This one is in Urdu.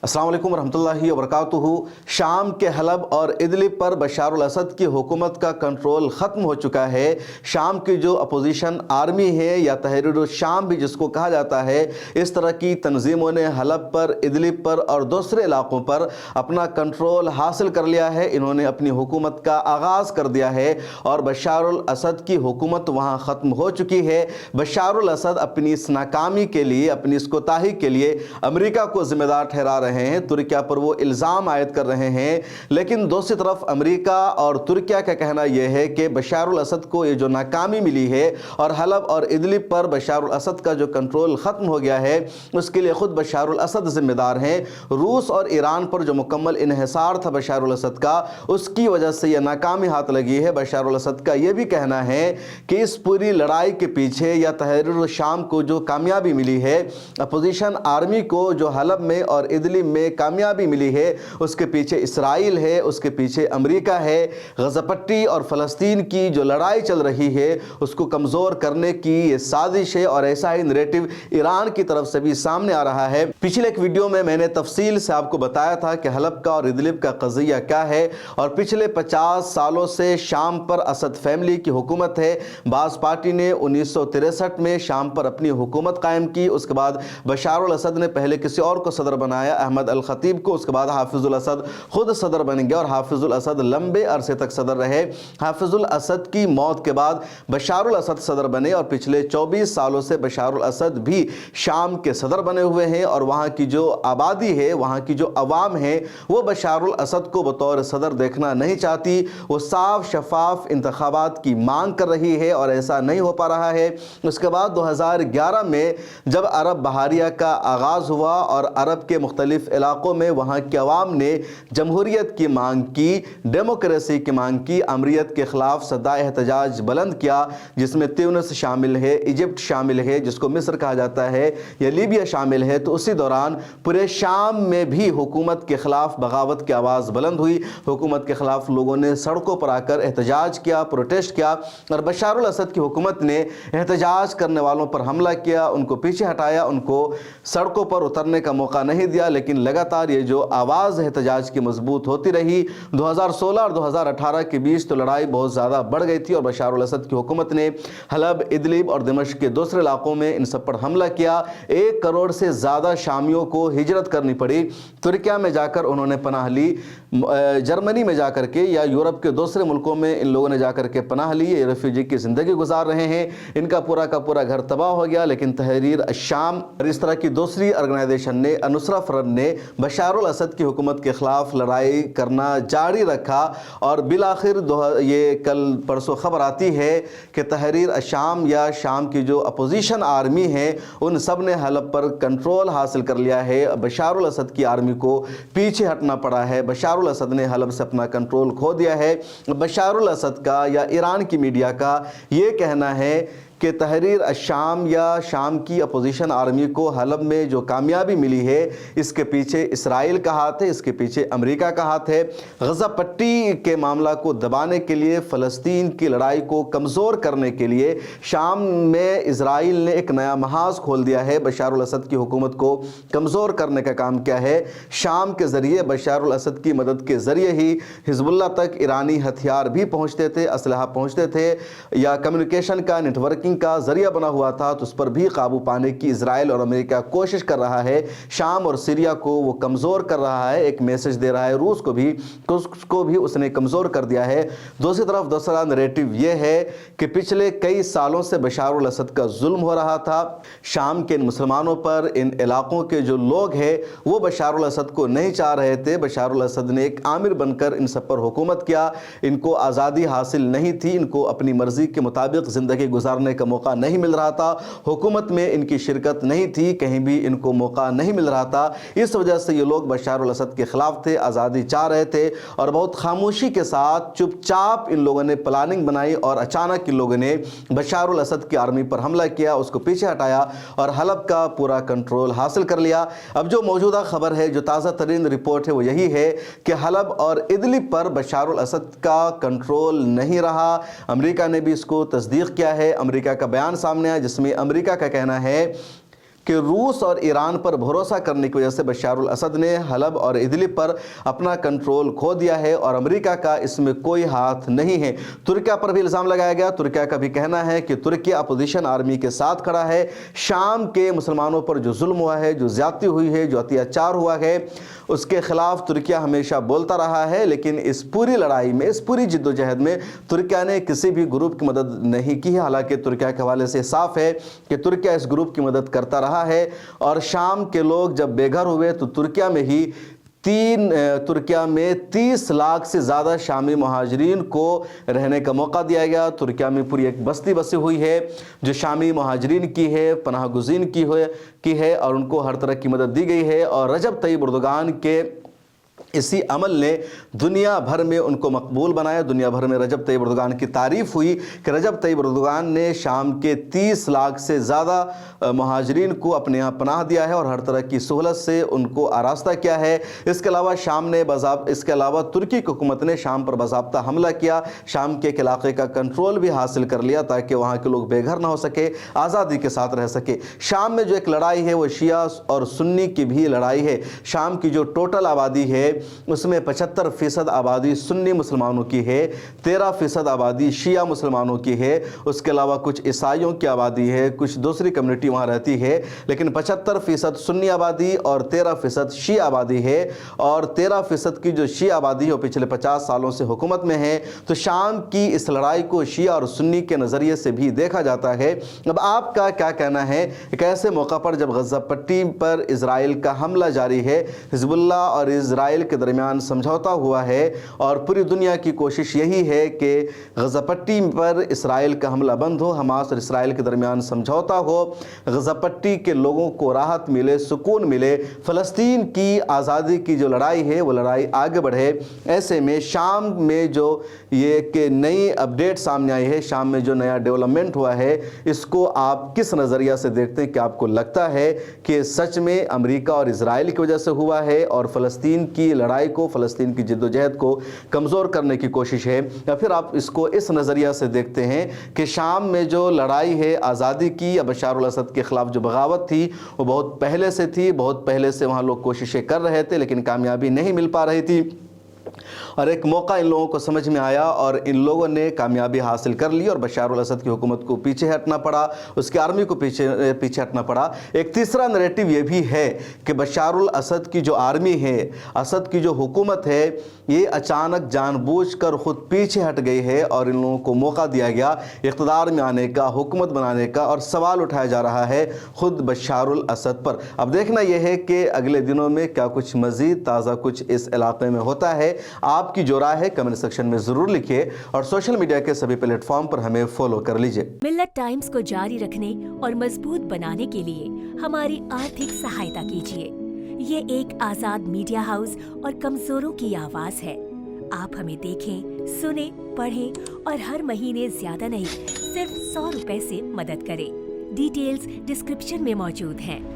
السلام علیکم ورحمۃ اللہ وبرکاتہ۔ شام کے حلب اور ادلب پر بشار الاسد کی حکومت کا کنٹرول ختم ہو چکا ہے۔ شام کی جو اپوزیشن آرمی ہے یا تحریر الشام بھی جس کو کہا جاتا ہے، اس طرح کی تنظیموں نے حلب پر، ادلب پر اور دوسرے علاقوں پر اپنا کنٹرول حاصل کر لیا ہے۔ انہوں نے اپنی حکومت کا آغاز کر دیا ہے اور بشار الاسد کی حکومت وہاں ختم ہو چکی ہے۔ بشار الاسد اپنی اس ناکامی کے لیے، اپنی اس کوتاہی کے لیے امریکہ کو ذمہ دار ٹھہرا رہے ہیں، ترکیہ پر وہ الزام عائد کر رہے ہیں۔ لیکن دوسری طرف امریکہ اور ترکیہ کا کہنا یہ ہے کہ بشار الاسد کو یہ جو ناکامی ملی ہے اور حلب اور ادلب پر بشار الاسد کا جو کنٹرول ختم ہو گیا ہے، اس کے لیے خود بشار الاسد ذمہ دار ہیں۔ روس اور ایران پر جو مکمل انحصار تھا بشار الاسد کا، اس کی وجہ سے یہ ناکامی ہاتھ لگی ہے۔ بشار الاسد کا یہ بھی کہنا ہے کہ اس پوری لڑائی کے پیچھے یا تحریر الشام کو جو کامیابی ملی ہے، اپوزیشن آرمی کو جو حلب میں اور ادلب میں کامیابی ملی ہے، اس کے پیچھے اسرائیل ہے، اس کے پیچھے امریکہ ہے۔ غزہ پٹی اور فلسطین کی جو لڑائی چل رہی ہے، اس کو کمزور کرنے کی یہ سازش ہے اور ایسا ہی نیریٹو ایران کی طرف سے بھی سامنے آ رہا ہے۔ پچھلے ایک ویڈیو میں میں نے تفصیل سے آپ کو بتایا تھا کہ حلب کا اور ادلب کا قضیہ کیا ہے، اور پچھلے 50 سالوں سے شام پر اسد فیملی کی حکومت ہے۔ باعث پارٹی نے 1963 میں شام پر اپنی حکومت قائم کی، اس کے بعد بشار الاسد نے پہلے کسی اور کو صدر بنایا، احمد الخطیب کو، اس کے بعد حافظ الاسد خود صدر بن گیا اور حافظ الاسد لمبے عرصے تک صدر رہے۔ حافظ الاسد کی موت کے بعد بشار الاسد صدر بنے اور پچھلے 24 سالوں سے بشار الاسد بھی شام کے صدر بنے ہوئے ہیں، اور وہاں کی جو آبادی ہے، وہاں کی جو عوام ہے، وہ بشار الاسد کو بطور صدر دیکھنا نہیں چاہتی۔ وہ صاف شفاف انتخابات کی مانگ کر رہی ہے اور ایسا نہیں ہو پا رہا ہے۔ اس کے بعد 2011 میں جب عرب بہاریہ کا آغاز ہوا اور عرب کے مختلف علاقوں میں وہاں کے عوام نے جمہوریت کی مانگ کی، ڈیموکریسی کی مانگ کی، امریت کے خلاف صدائے احتجاج بلند کیا، جس میں تیونس شامل ہے، ایجپٹ شامل ہے جس کو مصر کہا جاتا ہے، یا لیبیا شامل ہے، تو اسی دوران پورے شام میں بھی حکومت کے خلاف بغاوت کی آواز بلند ہوئی۔ حکومت کے خلاف لوگوں نے سڑکوں پر آ کر احتجاج کیا، پروٹیسٹ کیا، اور بشار الاسد کی حکومت نے احتجاج کرنے والوں پر حملہ کیا، ان کو پیچھے ہٹایا، ان کو سڑکوں پر اترنے کا موقع نہیں دیا۔ لیکن لگاتار یہ جو آواز احتجاج کی مضبوط ہوتی رہی۔ 2016 اور 2018 کے بیچ تو لڑائی بہت زیادہ بڑھ گئی تھی اور بشار الاسد کی حکومت نے حلب، ادلب اور دمشق کے دوسرے علاقوں میں ان سب پر حملہ کیا۔ 1 کروڑ سے زیادہ شامیوں کو ہجرت کرنی پڑی۔ ترکیہ میں جا کر انہوں نے پناہ لی، جرمنی میں جا کر کے یا یورپ کے دوسرے ملکوں میں ان لوگوں نے جا کر کے پناہ لی۔ یہ ریفیوجی کی زندگی گزار رہے ہیں، ان کا پورا گھر تباہ ہو گیا۔ لیکن تحریر الشام اور اس طرح کی دوسری آرگنائزیشن نے، النصرہ فرنٹ نے بشار الاسد کی حکومت کے خلاف لڑائی کرنا جاری رکھا، اور بالآخر یہ کل پرسوں خبر آتی ہے کہ تحریر الشام یا شام کی جو اپوزیشن آرمی ہے، ان سب نے حلب پر کنٹرول حاصل کر لیا ہے۔ بشار الاسد کی آرمی کو پیچھے ہٹنا پڑا ہے۔ بشار الاسد نے حلب سے اپنا کنٹرول کھو دیا ہے۔ بشار الاسد کا یا ایران کی میڈیا کا یہ کہنا ہے کہ تحریر الشام یا شام کی اپوزیشن آرمی کو حلب میں جو کامیابی ملی ہے، اس کے پیچھے اسرائیل کا ہاتھ ہے، اس کے پیچھے امریکہ کا ہاتھ ہے۔ غزہ پٹی کے معاملہ کو دبانے کے لیے، فلسطین کی لڑائی کو کمزور کرنے کے لیے شام میں اسرائیل نے ایک نیا محاذ کھول دیا ہے۔ بشار الاسد کی حکومت کو کمزور کرنے کا کام کیا ہے؟ شام کے ذریعے، بشار الاسد کی مدد کے ذریعے ہی حزب اللہ تک ایرانی ہتھیار بھی پہنچتے تھے، اسلحہ پہنچتے تھے، یا کمیونیکیشن کا، نیٹورکنگ کا ذریعہ بنا ہوا تھا، تو اس پر بھی قابو پانے کی اسرائیل اور امریکہ کوشش کر رہا ہے۔ شام اور سیریا کو وہ کمزور کر رہا ہے، ایک میسج دے رہا ہے روس کو بھی اس نے کمزور کر دیا ہے۔ دوسری طرف دوسرا نیریٹو یہ ہے کہ پچھلے کئی سالوں سے بشار الاسد کا ظلم ہو رہا تھا شام کے ان مسلمانوں پر، ان علاقوں کے جو لوگ ہیں وہ بشار الاسد کو نہیں چاہ رہے تھے۔ بشار الاسد نے ایک آمر بن کر ان سب پر حکومت کیا، ان کو آزادی حاصل نہیں تھی، ان کو اپنی مرضی کے مطابق زندگی گزارنے کا موقع نہیں مل رہا تھا، حکومت میں ان کی شرکت نہیں تھی، کہیں بھی ان کو موقع نہیں مل رہا تھا۔ اس وجہ سے یہ لوگ بشار الاسد کے خلاف تھے، آزادی چاہ رہے تھے، اور بہت خاموشی کے ساتھ چپ چاپ ان لوگوں نے پلاننگ بنائی اور اچانک ان لوگوں نے بشار الاسد کی آرمی پر حملہ کیا، اس کو پیچھے ہٹایا اور حلب کا پورا کنٹرول حاصل کر لیا۔ اب جو موجودہ خبر ہے، جو تازہ ترین رپورٹ ہے، وہ یہی ہے کہ حلب اور ادلب پر بشار الاسد کا کنٹرول نہیں رہا۔ امریکہ نے بھی اس کو تصدیق کیا ہے۔ امریکہ کا بیان سامنے آیا جس میں امریکہ کا کہنا ہے کہ روس اور ایران پر بھروسہ کرنے کی وجہ سے بشار الاسد نے حلب اور ادلب پر اپنا کنٹرول کھو دیا ہے اور امریکہ کا اس میں کوئی ہاتھ نہیں ہے۔ ترکیہ پر بھی الزام لگایا گیا۔ ترکیہ کا بھی کہنا ہے کہ ترکیہ اپوزیشن آرمی کے ساتھ کھڑا ہے۔ شام کے مسلمانوں پر جو ظلم ہوا ہے، جو زیادتی ہوئی ہے، جو اتیاچار ہوا ہے، اس کے خلاف ترکیہ ہمیشہ بولتا رہا ہے، لیکن اس پوری لڑائی میں، اس پوری جد و جہد میں ترکیہ نے کسی بھی گروپ کی مدد نہیں کی ہے۔ حالانکہ ترکیہ کے حوالے سے صاف ہے کہ ترکیہ اس گروپ کی مدد کرتا رہا ہے، اور شام کے لوگ جب بے گھر ہوئے تو ترکیہ میں 30 لاکھ سے زیادہ شامی مہاجرین کو رہنے کا موقع دیا گیا۔ ترکیہ میں پوری ایک بستی بسی ہوئی ہے جو شامی مہاجرین کی ہے، پناہ گزین کی ہے، اور ان کو ہر طرح کی مدد دی گئی ہے۔ اور رجب طیب اردوغان کے اسی عمل نے دنیا بھر میں ان کو مقبول بنایا۔ دنیا بھر میں رجب طیب اردوغان کی تعریف ہوئی کہ رجب طیب اردوغان نے شام کے 30 لاکھ سے زیادہ مہاجرین کو اپنے یہاں پناہ دیا ہے اور ہر طرح کی سہولت سے ان کو آراستہ کیا ہے۔ اس کے علاوہ ترکی کی حکومت نے شام پر باضابطہ حملہ کیا، شام کے ایک علاقے کا کنٹرول بھی حاصل کر لیا تاکہ وہاں کے لوگ بے گھر نہ ہو سکے، آزادی کے ساتھ رہ سکے۔ شام میں جو ایک لڑائی ہے وہ شیعہ اور سنی کی بھی لڑائی ہے۔ شام کی جو ٹوٹل آبادی ہے اس میں 75% آبادی سنی مسلمانوں کی ہے، 13% آبادی شیعہ مسلمانوں کی ہے، اس کے علاوہ کچھ عیسائیوں کی آبادی ہے، کچھ دوسری کمیونٹی وہاں رہتی ہے، لیکن 75% سنی آبادی اور 13% شیعہ آبادی ہے، اور 13% کی جو شیعہ آبادی ہے وہ پچھلے 50 سالوں سے حکومت میں ہے۔ تو شام کی اس لڑائی کو شیعہ اور سنی کے نظریے سے بھی دیکھا جاتا ہے۔ اب آپ کا کیا کہنا ہے ایک ایسے موقع پر جب غزہ پٹی پر اسرائیل کا حملہ جاری ہے، حزب اللہ اور اسرائیل کے درمیان سمجھوتا ہوا ہے اور پوری دنیا کی کوشش یہی ہے کہ غزہ پٹی پر اسرائیل کا حملہ بند ہو، حماس اور اسرائیل کے درمیان سمجھوتا ہو، غزہ پٹی کے لوگوں کو راحت ملے، سکون ملے، فلسطین کی آزادی کی جو لڑائی ہے وہ لڑائی آگے بڑھے۔ ایسے میں شام میں جو یہ کہ نئی اپڈیٹ سامنے آئی ہے، شام میں جو نیا ڈیولپمنٹ ہوا ہے، اس کو آپ کس نظریہ سے دیکھتے ہیں؟ کہ آپ کو لگتا ہے کہ سچ میں امریکہ اور اسرائیل کی وجہ سے ہوا ہے اور فلسطین کی لڑائی کو، فلسطین کی جد و جہد کو کمزور کرنے کی کوشش ہے، یا پھر آپ اس کو اس نظریہ سے دیکھتے ہیں کہ شام میں جو لڑائی ہے آزادی کی یا بشار الاسد کے خلاف جو بغاوت تھی وہ بہت پہلے سے تھی، بہت پہلے سے وہاں لوگ کوششیں کر رہے تھے لیکن کامیابی نہیں مل پا رہی تھی، اور ایک موقع ان لوگوں کو سمجھ میں آیا اور ان لوگوں نے کامیابی حاصل کر لی اور بشار الاسد کی حکومت کو پیچھے ہٹنا پڑا، اس کی آرمی کو پیچھے ہٹنا پڑا۔ ایک تیسرا نریٹیو یہ بھی ہے کہ بشار الاسد کی جو آرمی ہے، اسد کی جو حکومت ہے، یہ اچانک جان بوجھ کر خود پیچھے ہٹ گئی ہے اور ان لوگوں کو موقع دیا گیا اقتدار میں آنے کا، حکومت بنانے کا، اور سوال اٹھایا جا رہا ہے خود بشار الاسد پر۔ اب دیکھنا یہ ہے کہ اگلے دنوں میں کیا کچھ مزید تازہ کچھ اس علاقے میں ہوتا ہے۔ آپ کی جو رائے ہے کمنٹ سیکشن میں ضرور لکھیے اور سوشل میڈیا کے سبھی پلیٹ فارم پر ہمیں فالو کر لیجئے۔ ملت ٹائمز کو جاری رکھنے اور مضبوط بنانے کے لیے ہماری آرتھک سہایتا کیجیے۔ یہ ایک آزاد میڈیا ہاؤس اور کمزوروں کی آواز ہے۔ آپ ہمیں دیکھیں، سنیں، پڑھیں اور ہر مہینے زیادہ نہیں صرف 100 روپے سے مدد کریں۔ ڈیٹیلز ڈسکرپشن میں موجود ہیں۔